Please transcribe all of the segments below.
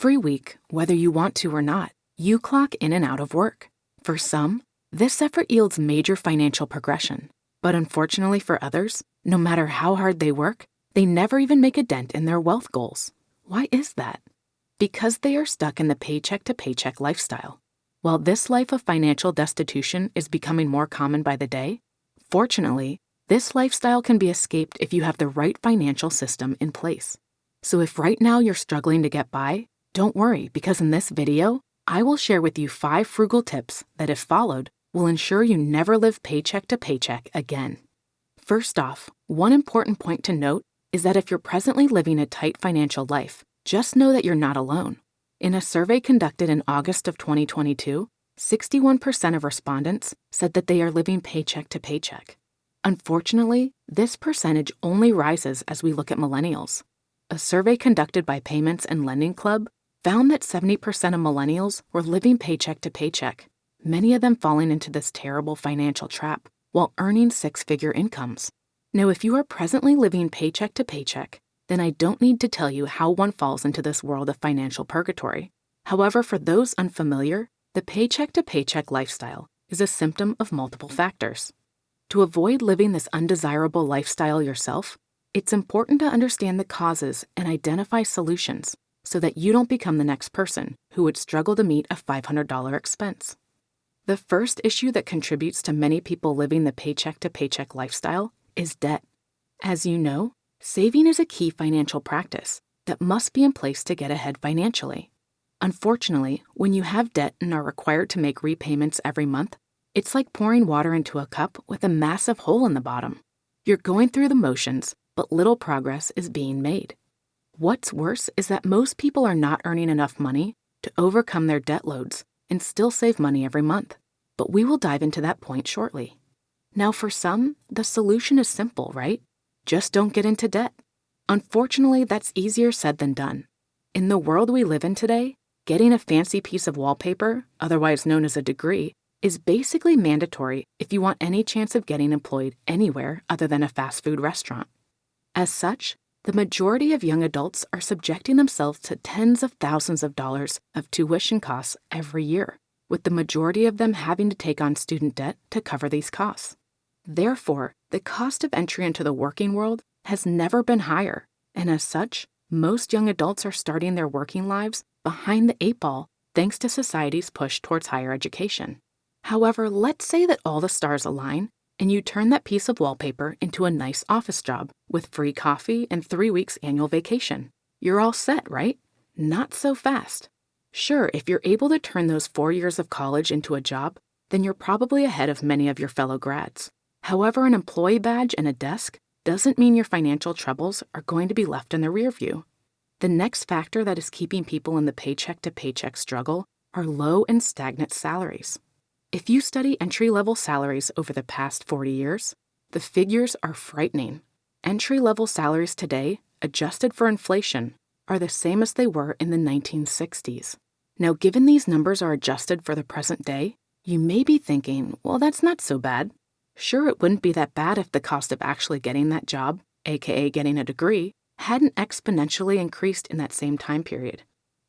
Every week, whether you want to or not, you clock in and out of work. For some, this effort yields major financial progression. But unfortunately for others, no matter how hard they work, they never even make a dent in their wealth goals. Why is that? Because they are stuck in the paycheck-to-paycheck lifestyle. While this life of financial destitution is becoming more common by the day, fortunately, this lifestyle can be escaped if you have the right financial system in place. So if right now you're struggling to get by, don't worry, because in this video, I will share with you 5 frugal tips that, if followed, will ensure you never live paycheck to paycheck again. First off, one important point to note is that if you're presently living a tight financial life, just know that you're not alone. In a survey conducted in August of 2022, 61% of respondents said that they are living paycheck to paycheck. Unfortunately, this percentage only rises as we look at millennials. A survey conducted by Payments and Lending Club found that 70% of millennials were living paycheck to paycheck, many of them falling into this terrible financial trap while earning 6-figure incomes. Now, if you are presently living paycheck to paycheck, then I don't need to tell you how one falls into this world of financial purgatory. However, for those unfamiliar, the paycheck to paycheck lifestyle is a symptom of multiple factors. To avoid living this undesirable lifestyle yourself, it's important to understand the causes and identify solutions so that you don't become the next person who would struggle to meet a $500 expense. The first issue that contributes to many people living the paycheck-to-paycheck lifestyle is debt. As you know, saving is a key financial practice that must be in place to get ahead financially. Unfortunately, when you have debt and are required to make repayments every month, it's like pouring water into a cup with a massive hole in the bottom. You're going through the motions, but little progress is being made. What's worse is that most people are not earning enough money to overcome their debt loads and still save money every month. But we will dive into that point shortly. Now, for some, the solution is simple, right? Just don't get into debt. Unfortunately, that's easier said than done. In the world we live in today, getting a fancy piece of wallpaper, otherwise known as a degree, is basically mandatory if you want any chance of getting employed anywhere other than a fast food restaurant. As such, the majority of young adults are subjecting themselves to tens of thousands of dollars of tuition costs every year, with the majority of them having to take on student debt to cover these costs. Therefore, the cost of entry into the working world has never been higher, and as such, most young adults are starting their working lives behind the 8 ball thanks to society's push towards higher education. However, let's say that all the stars align and you turn that piece of wallpaper into a nice office job with free coffee and 3 weeks annual vacation. You're all set, right? Not so fast. Sure, if you're able to turn those 4 years of college into a job, then you're probably ahead of many of your fellow grads. However, an employee badge and a desk doesn't mean your financial troubles are going to be left in the rear view. The next factor that is keeping people in the paycheck-to-paycheck struggle are low and stagnant salaries. If you study entry-level salaries over the past 40 years, the figures are frightening. Entry-level salaries today, adjusted for inflation, are the same as they were in the 1960s. Now, given these numbers are adjusted for the present day, you may be thinking, well, that's not so bad. Sure, it wouldn't be that bad if the cost of actually getting that job, aka getting a degree, hadn't exponentially increased in that same time period.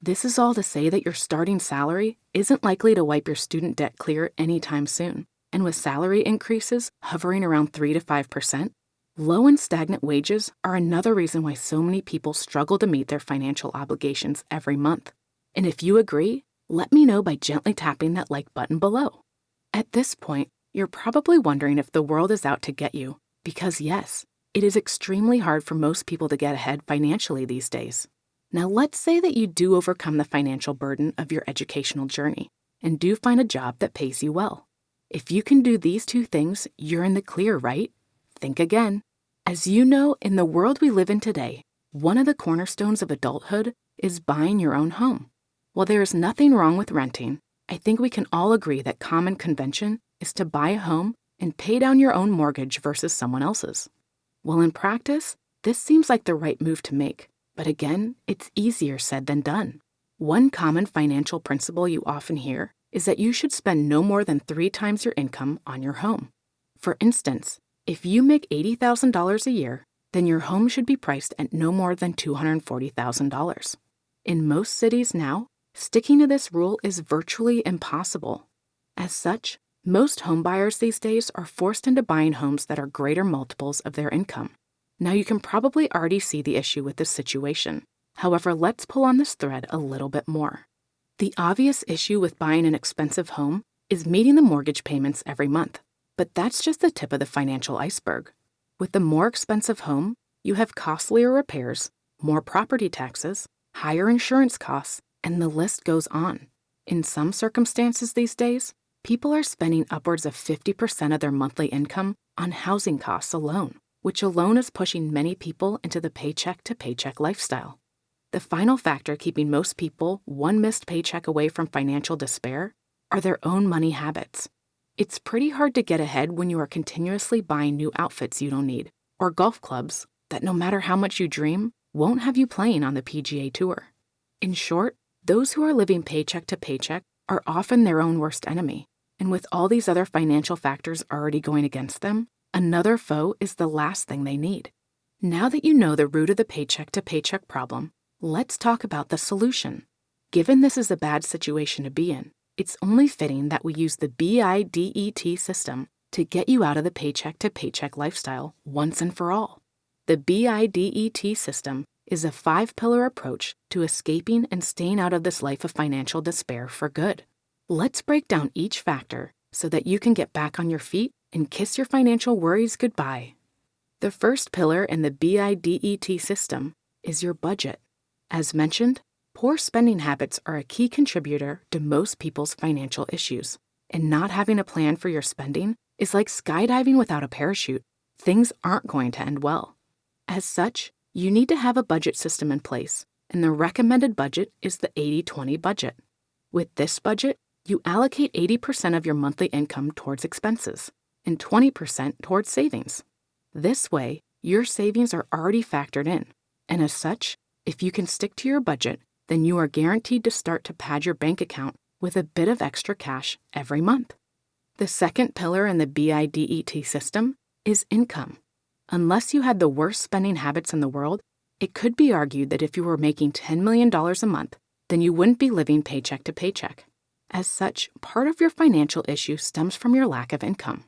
This is all to say that your starting salary isn't likely to wipe your student debt clear anytime soon, and with salary increases hovering around 3 to 5%, low and stagnant wages are another reason why so many people struggle to meet their financial obligations every month. And if you agree, let me know by gently tapping that like button below. At this point, you're probably wondering if the world is out to get you, because yes, it is extremely hard for most people to get ahead financially these days. Now, let's say that you do overcome the financial burden of your educational journey and do find a job that pays you well. If you can do these 2 things, you're in the clear, right? Think again. As you know, in the world we live in today, one of the cornerstones of adulthood is buying your own home. While there is nothing wrong with renting, I think we can all agree that common convention is to buy a home and pay down your own mortgage versus someone else's. Well, in practice, this seems like the right move to make. But again, it's easier said than done. One common financial principle you often hear is that you should spend no more than 3 times your income on your home. For instance, if you make $80,000 a year, then your home should be priced at no more than $240,000. In most cities now, sticking to this rule is virtually impossible. As such, most homebuyers these days are forced into buying homes that are greater multiples of their income. Now you can probably already see the issue with this situation. However, let's pull on this thread a little bit more. The obvious issue with buying an expensive home is meeting the mortgage payments every month. But that's just the tip of the financial iceberg. With the more expensive home, you have costlier repairs, more property taxes, higher insurance costs, and the list goes on. In some circumstances these days, people are spending upwards of 50% of their monthly income on housing costs alone, which alone is pushing many people into the paycheck-to-paycheck lifestyle. The final factor keeping most people one missed paycheck away from financial despair are their own money habits. It's pretty hard to get ahead when you are continuously buying new outfits you don't need, or golf clubs that no matter how much you dream, won't have you playing on the PGA Tour. In short, those who are living paycheck to paycheck are often their own worst enemy, and with all these other financial factors already going against them, another foe is the last thing they need. Now that you know the root of the paycheck to paycheck problem, let's talk about the solution. Given this is a bad situation to be in, it's only fitting that we use the BIDET system to get you out of the paycheck-to-paycheck lifestyle once and for all. The BIDET system is a 5-pillar approach to escaping and staying out of this life of financial despair for good. Let's break down each factor so that you can get back on your feet and kiss your financial worries goodbye. The first pillar in the BIDET system is your budget. As mentioned, poor spending habits are a key contributor to most people's financial issues, and not having a plan for your spending is like skydiving without a parachute. Things aren't going to end well. As such, you need to have a budget system in place, and the recommended budget is the 80-20 budget. With this budget, you allocate 80% of your monthly income towards expenses and 20% towards savings. This way, your savings are already factored in, and as such, if you can stick to your budget, then you are guaranteed to start to pad your bank account with a bit of extra cash every month. The second pillar in the BIDET system is income. Unless you had the worst spending habits in the world, it could be argued that if you were making $10 million a month, then you wouldn't be living paycheck to paycheck. As such, part of your financial issue stems from your lack of income.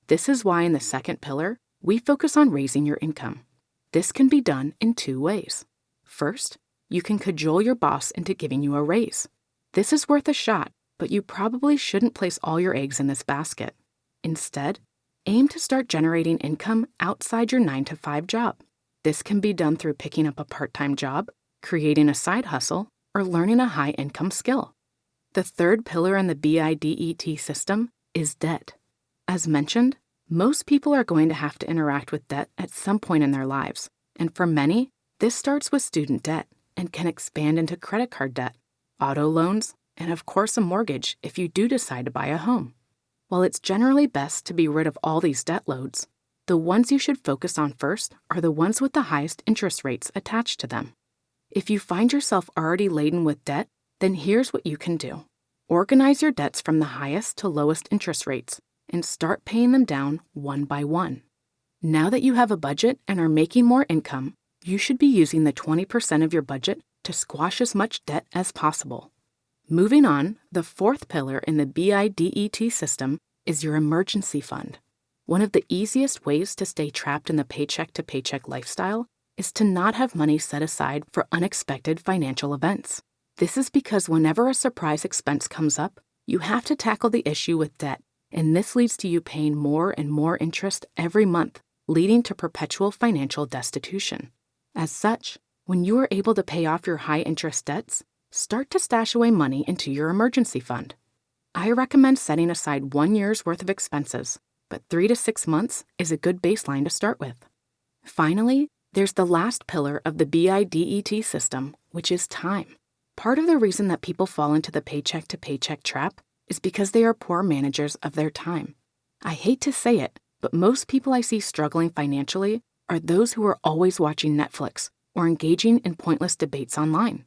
This is why in the second pillar, we focus on raising your income. This can be done in 2 ways. First, you can cajole your boss into giving you a raise. This is worth a shot, but you probably shouldn't place all your eggs in this basket. Instead, aim to start generating income outside your 9-to-5 job. This can be done through picking up a part-time job, creating a side hustle, or learning a high-income skill. The third pillar in the BIDET system is debt. As mentioned, most people are going to have to interact with debt at some point in their lives, and for many, this starts with student debt and can expand into credit card debt, auto loans, and of course a mortgage if you do decide to buy a home. While it's generally best to be rid of all these debt loads, the ones you should focus on first are the ones with the highest interest rates attached to them. If you find yourself already laden with debt, then here's what you can do. Organize your debts from the highest to lowest interest rates and start paying them down one by one. Now that you have a budget and are making more income, you should be using the 20% of your budget to squash as much debt as possible. Moving on, the fourth pillar in the BIDET system is your emergency fund. One of the easiest ways to stay trapped in the paycheck-to-paycheck lifestyle is to not have money set aside for unexpected financial events. This is because whenever a surprise expense comes up, you have to tackle the issue with debt, and this leads to you paying more and more interest every month, leading to perpetual financial destitution. As such, when you are able to pay off your high-interest debts, start to stash away money into your emergency fund. I recommend setting aside 1 year's worth of expenses, but 3 to 6 months is a good baseline to start with. Finally, there's the last pillar of the BIDET system, which is time. Part of the reason that people fall into the paycheck-to-paycheck trap is because they are poor managers of their time. I hate to say it, but most people I see struggling financially are those who are always watching Netflix or engaging in pointless debates online.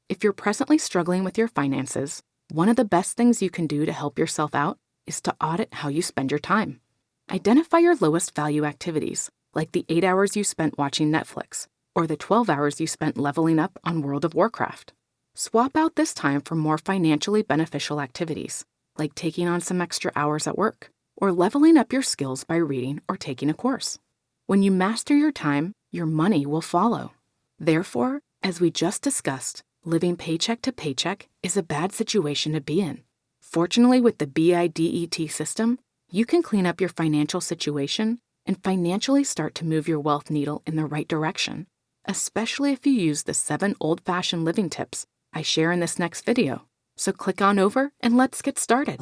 If you're presently struggling with your finances, one of the best things you can do to help yourself out is to audit how you spend your time. Identify your lowest value activities, like the 8 hours you spent watching Netflix or the 12 hours you spent leveling up on World of Warcraft. Swap out this time for more financially beneficial activities, like taking on some extra hours at work, or leveling up your skills by reading or taking a course. When you master your time, your money will follow. Therefore, as we just discussed, living paycheck to paycheck is a bad situation to be in. Fortunately, with the BIDET system, you can clean up your financial situation and financially start to move your wealth needle in the right direction, especially if you use the 7 old-fashioned living tips I share in this next video. So click on over and let's get started.